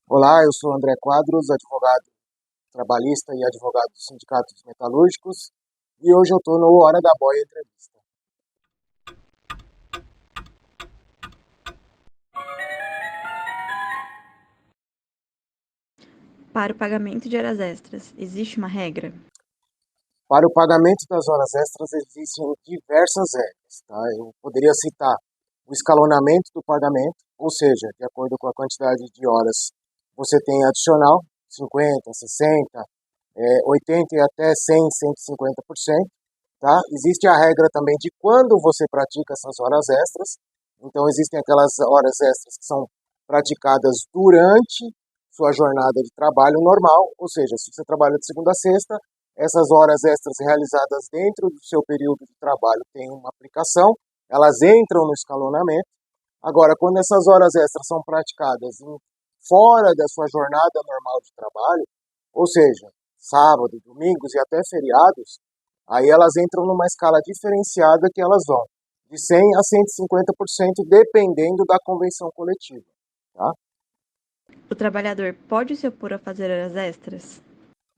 Olá, eu sou André Quadros, advogado trabalhista e advogado dos sindicatos metalúrgicos, e hoje eu estou no Hora da Boia Entrevista. Para o pagamento de horas extras, existe uma regra? Para o pagamento das horas extras existem diversas regras, tá? Eu poderia citar o escalonamento do pagamento, ou seja, de acordo com a quantidade de horas você tem adicional, 50, 60, 80 e até 100, 150%. Tá? Existe a regra também de quando você pratica essas horas extras. Então, existem aquelas horas extras que são praticadas durante sua jornada de trabalho normal, ou seja, se você trabalha de segunda a sexta, essas horas extras realizadas dentro do seu período de trabalho têm uma aplicação, elas entram no escalonamento. Agora, quando essas horas extras são praticadas fora da sua jornada normal de trabalho, ou seja, sábado, domingos e até feriados, aí elas entram numa escala diferenciada que elas vão de 100 a 150%, dependendo da convenção coletiva. Tá? O trabalhador pode se opor a fazer horas extras?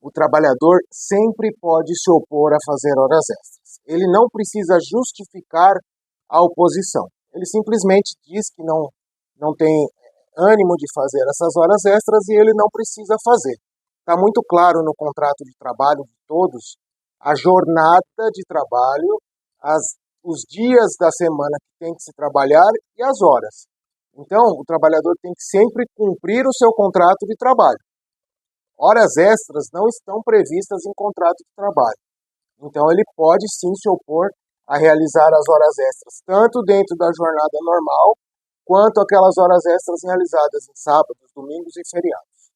O trabalhador sempre pode se opor a fazer horas extras. Ele não precisa justificar a oposição. Ele simplesmente diz que não tem ânimo de fazer essas horas extras e ele não precisa fazer. Está muito claro no contrato de trabalho de todos a jornada de trabalho, os dias da semana que tem que se trabalhar e as horas. Então, o trabalhador tem que sempre cumprir o seu contrato de trabalho. Horas extras não estão previstas em contrato de trabalho. Então, ele pode sim se opor a realizar as horas extras, tanto dentro da jornada normal, quanto aquelas horas extras realizadas em sábados, domingos e feriados.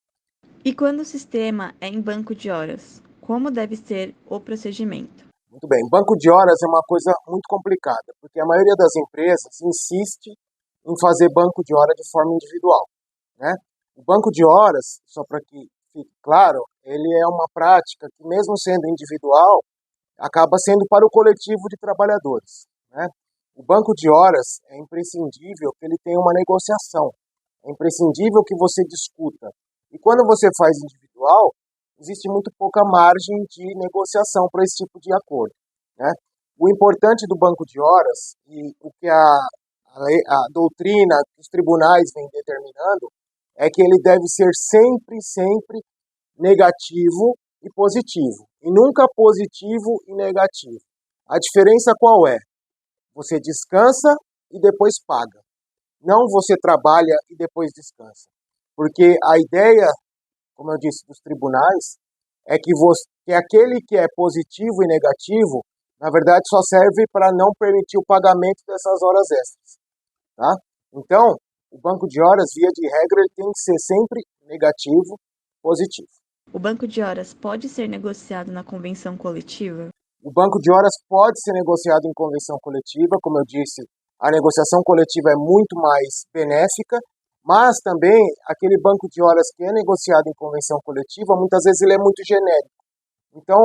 E quando o sistema é em banco de horas, como deve ser o procedimento? Muito bem, banco de horas é uma coisa muito complicada, porque a maioria das empresas insiste em fazer banco de hora de forma individual, né? O banco de horas, só para que fique claro, ele é uma prática que, mesmo sendo individual, acaba sendo para o coletivo de trabalhadores, né? O banco de horas é imprescindível que ele tenha uma negociação, é imprescindível que você discuta. E quando você faz individual, existe muito pouca margem de negociação para esse tipo de acordo, né? O importante do banco de horas e o que a doutrina, os tribunais vêm determinando, é que ele deve ser sempre negativo e positivo, e nunca positivo e negativo. A diferença qual é? Você descansa e depois paga. Não você trabalha e depois descansa. Porque a ideia, como eu disse, dos tribunais, é que aquele que é positivo e negativo, na verdade, só serve para não permitir o pagamento dessas horas extras. Tá? Então, o banco de horas, via de regra, ele tem que ser sempre negativo, positivo. O banco de horas pode ser negociado na convenção coletiva? O banco de horas pode ser negociado em convenção coletiva, como eu disse, a negociação coletiva é muito mais benéfica, mas também aquele banco de horas que é negociado em convenção coletiva, muitas vezes ele é muito genérico. Então,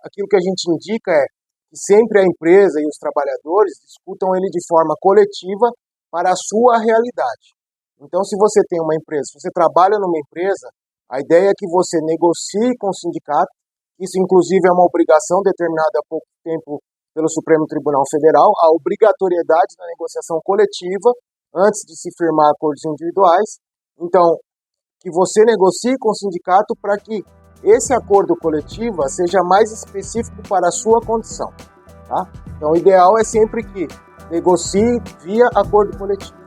aquilo que a gente indica é que sempre a empresa e os trabalhadores discutam ele de forma coletiva para a sua realidade. Então, se você tem uma empresa, se você trabalha numa empresa, a ideia é que você negocie com o sindicato. Isso, inclusive, é uma obrigação determinada há pouco tempo pelo Supremo Tribunal Federal, a obrigatoriedade da negociação coletiva antes de se firmar acordos individuais. Então, que você negocie com o sindicato para que esse acordo coletivo seja mais específico para a sua condição. Tá? Então, o ideal é sempre que negocie via acordo coletivo.